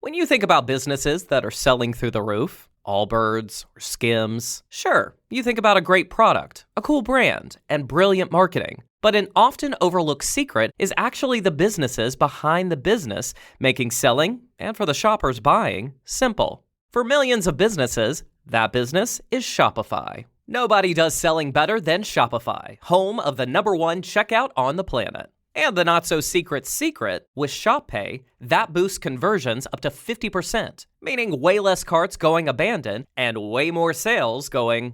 When you think about businesses that are selling through the roof, Allbirds or Skims, sure, you think about a great product, a cool brand, and brilliant marketing. But an often overlooked secret is actually the businesses behind the business, making selling, and for the shoppers buying, simple. For millions of businesses, that business is Shopify. Nobody does selling better than Shopify, home of the #1 checkout on the planet. And the not-so-secret secret, with Shop Pay, that boosts conversions up to 50%, meaning way less carts going abandoned and way more sales going.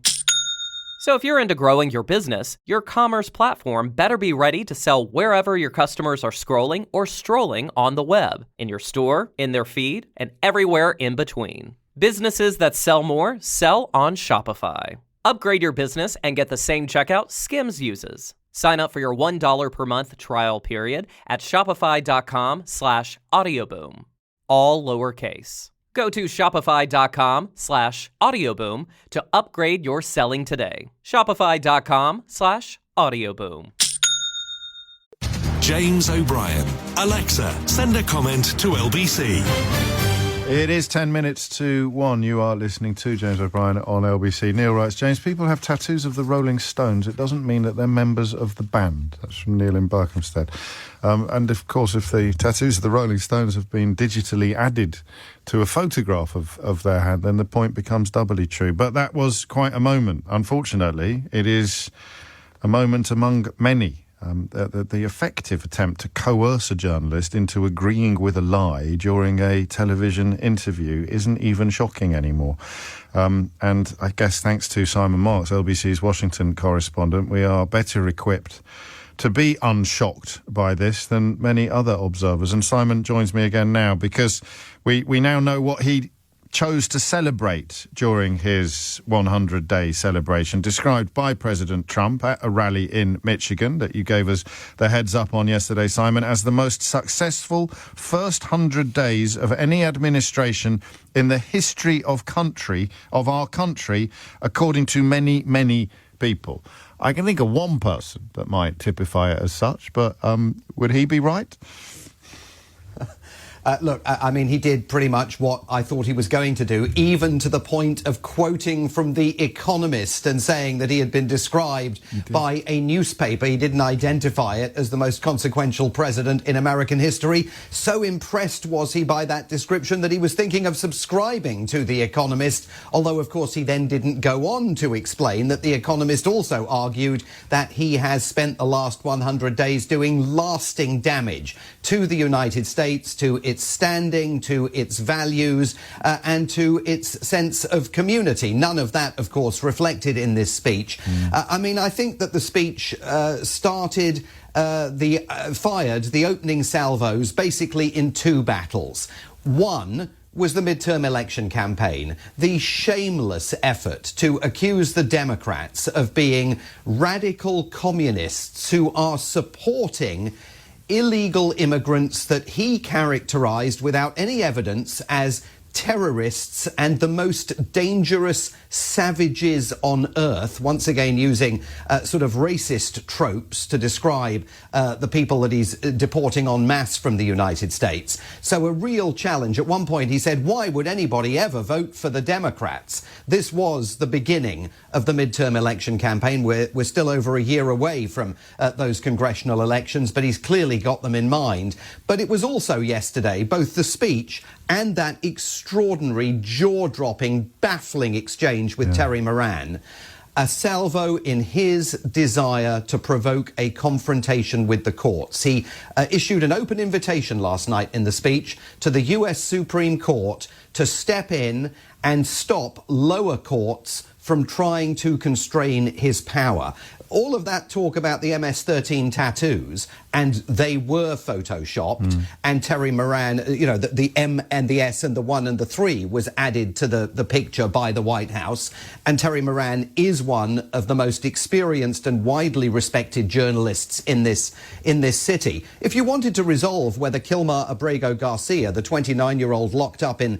So if you're into growing your business, your commerce platform better be ready to sell wherever your customers are scrolling or strolling on the web, in your store, in their feed, and everywhere in between. Businesses that sell more sell on Shopify. Upgrade your business and get the same checkout Skims uses. Sign up for your $1 per month trial period at shopify.com/audioboom. All lowercase. Go to shopify.com/audioboom to upgrade your selling today. Shopify.com/audioboom. James O'Brien. Alexa, send a comment to LBC. It is 10 minutes to 1. You are listening to James O'Brien on LBC. Neil writes, James, people have tattoos of the Rolling Stones. It doesn't mean that they're members of the band. That's from Neil in Berkhamsted. And, of course, if the tattoos of the Rolling Stones have been digitally added to a photograph of their hand, then the point becomes doubly true. But that was quite a moment. Unfortunately, it is a moment among many. The effective attempt to coerce a journalist into agreeing with a lie during a television interview isn't even shocking anymore. And I guess thanks to Simon Marks, LBC's Washington correspondent, we are better equipped to be unshocked by this than many other observers. And Simon joins me again now because we now know what he chose to celebrate during his 100-day celebration, described by President Trump at a rally in Michigan that you gave us the heads up on yesterday, Simon, as the most successful first 100 days of any administration in the history of our country, according to many, many people. I can think of one person that might typify it as such, but would he be right? Look, I mean, he did pretty much what I thought he was going to do, even to the point of quoting from The Economist and saying that he had been described by a newspaper. He didn't identify it as the most consequential president in American history. So impressed was he by that description that he was thinking of subscribing to The Economist, although, of course, he then didn't go on to explain that The Economist also argued that he has spent the last 100 days doing lasting damage to the United States, to its standing, to its values, and to its sense of community. None of that, of course, reflected in this speech. I mean, I think that the speech fired the opening salvos basically in two battles. One was the midterm election campaign, the shameless effort to accuse the Democrats of being radical communists who are supporting illegal immigrants that he characterized without any evidence as terrorists and the most dangerous savages on earth, once again using sort of racist tropes to describe the people that he's deporting en masse from the United States. So a real challenge. At one point he said, why would anybody ever vote for the Democrats? This was the beginning of the midterm election campaign. We're still over a year away from those congressional elections, but he's clearly got them in mind. But it was also yesterday, both the speech and that extraordinary, jaw-dropping, baffling exchange with Terry Moran, a salvo in his desire to provoke a confrontation with the courts. He issued an open invitation last night in the speech to the US Supreme Court to step in and stop lower courts from trying to constrain his power. All of that talk about the MS-13 tattoos, and they were photoshopped, and Terry Moran, you know, the M and the S and the 1 and the 3 was added to the picture by the White House, and Terry Moran is one of the most experienced and widely respected journalists in this city. If you wanted to resolve whether Kilmar Abrego Garcia, the 29-year-old locked up in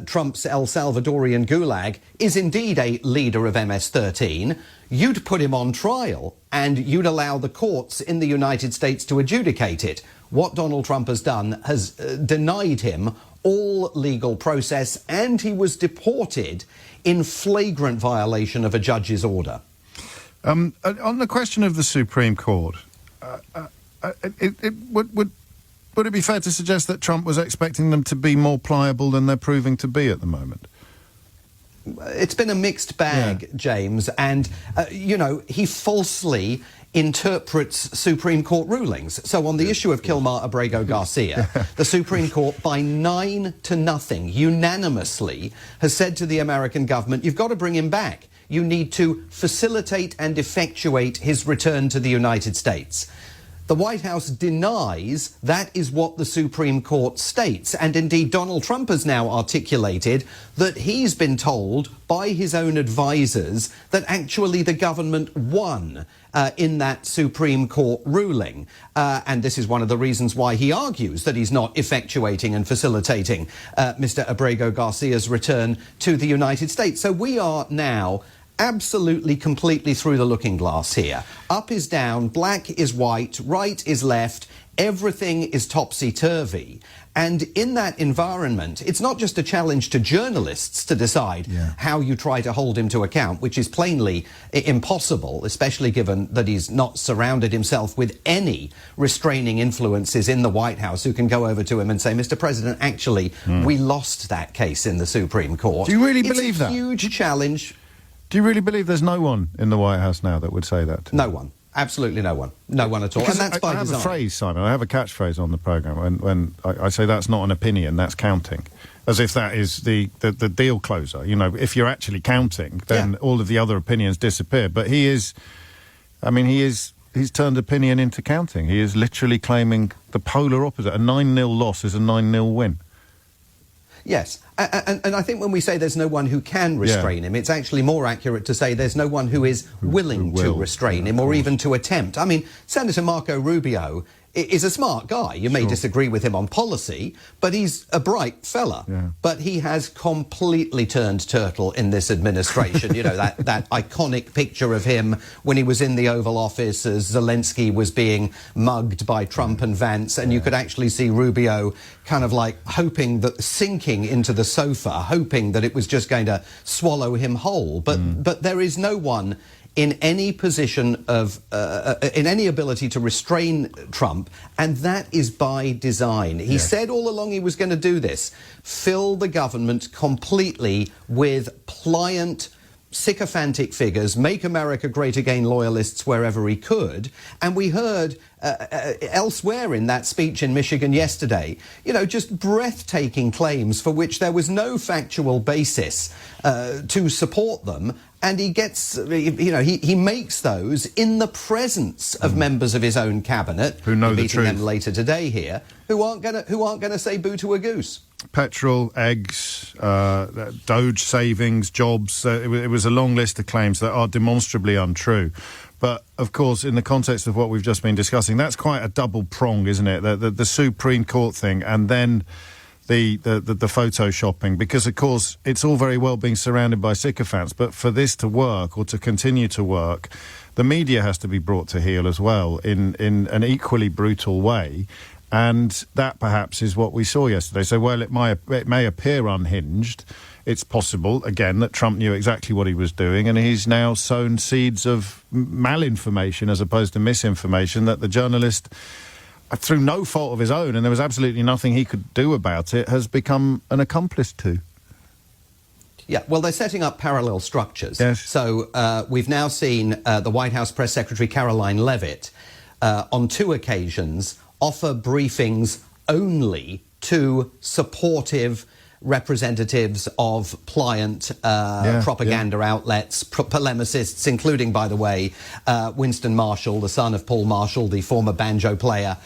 Trump's El Salvadorian gulag, is indeed a leader of MS-13, you'd put him on trial and you'd allow the courts in the United States to adjudicate it. What Donald Trump has done has denied him all legal process, and he was deported in flagrant violation of a judge's order. On the question of the Supreme Court, would it be fair to suggest that Trump was expecting them to be more pliable than they're proving to be at the moment? It's been a mixed bag, James, and, he falsely interprets Supreme Court rulings. So on the issue of Kilmar Abrego Garcia, the Supreme Court, by 9-0, unanimously has said to the American government, you've got to bring him back. You need to facilitate and effectuate his return to the United States. The White House denies that is what the Supreme Court states. And indeed, Donald Trump has now articulated that he's been told by his own advisors that actually the government won in that Supreme Court ruling. And this is one of the reasons why he argues that he's not effectuating and facilitating Mr. Abrego Garcia's return to the United States. So we are now absolutely, completely through the looking glass here. Up is down, black is white, right is left, everything is topsy-turvy. And in that environment, it's not just a challenge to journalists to decide how you try to hold him to account, which is plainly impossible, especially given that he's not surrounded himself with any restraining influences in the White House who can go over to him and say, Mr. President, actually, we lost that case in the Supreme Court. Do you really believe that? It's a huge challenge. Do you really believe there's no one in the White House now that would say that? No one. Absolutely no one. No one at all. Because and that's by I have design. a phrase, Simon. I have a catchphrase on the programme when I say that's not an opinion, that's counting. As if that is the deal closer. You know, if you're actually counting, then all of the other opinions disappear. But he's turned opinion into counting. He is literally claiming the polar opposite. A 9-0 loss is a 9-0 win. Yes, and I think when we say there's no one who can restrain him, it's actually more accurate to say there's no one who is willing to restrain him or even to attempt. I mean, Senator Marco Rubio is a smart guy. You may disagree with him on policy, but he's a bright fella. Yeah. But he has completely turned turtle in this administration. You know, that iconic picture of him when he was in the Oval Office as Zelensky was being mugged by Trump and Vance, and you could actually see Rubio kind of like sinking into the sofa, hoping that it was just going to swallow him whole. But there is no one in any position of, in any ability to restrain Trump, and that is by design. He said all along he was going to do this, fill the government completely with pliant, sycophantic figures, make America great again loyalists wherever he could. And we heard elsewhere in that speech in Michigan yesterday, you know, just breathtaking claims for which there was no factual basis to support them. And he gets, he makes those in the presence of members of his own cabinet who know the truth. Meeting them later today here, who aren't going to say boo to a goose. Petrol, eggs, Doge savings, jobs. It was a long list of claims that are demonstrably untrue. But, of course, in the context of what we've just been discussing, that's quite a double prong, isn't it? The Supreme Court thing and then the photoshopping. Because, of course, it's all very well being surrounded by sycophants, but for this to work or to continue to work, the media has to be brought to heel as well in an equally brutal way. And that perhaps is what we saw yesterday. So while it may appear unhinged, it's possible, again, that Trump knew exactly what he was doing, and he's now sown seeds of malinformation as opposed to misinformation that the journalist, through no fault of his own, and there was absolutely nothing he could do about it, has become an accomplice to. Yeah, well, they're setting up parallel structures. Yes. So we've now seen the White House Press Secretary Caroline Leavitt on 2 occasions offer briefings only to supportive representatives of pliant propaganda outlets, polemicists, including, by the way, Winston Marshall, the son of Paul Marshall, the former banjo player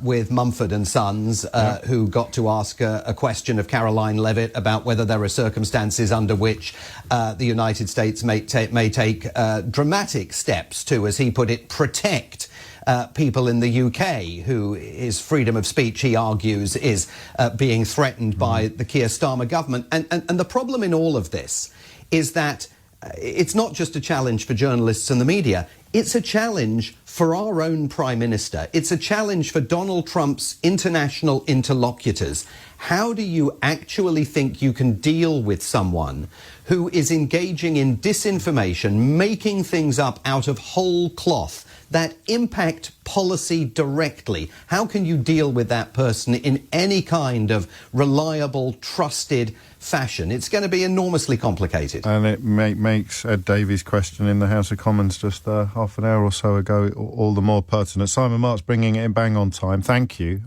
with Mumford and Sons, who got to ask a question of Caroline Leavitt about whether there are circumstances under which the United States may take dramatic steps to, as he put it, protect people in the UK who his freedom of speech, he argues, is being threatened by the Keir Starmer government. And the problem in all of this is that it's not just a challenge for journalists and the media, it's a challenge for our own Prime Minister. It's a challenge for Donald Trump's international interlocutors. How do you actually think you can deal with someone who is engaging in disinformation, making things up out of whole cloth that impact policy directly? How can you deal with that person in any kind of reliable, trusted fashion? It's going to be enormously complicated. And it makes Ed Davies' question in the House of Commons just half an hour or so ago all the more pertinent. Simon Marks bringing it in bang on time. Thank you.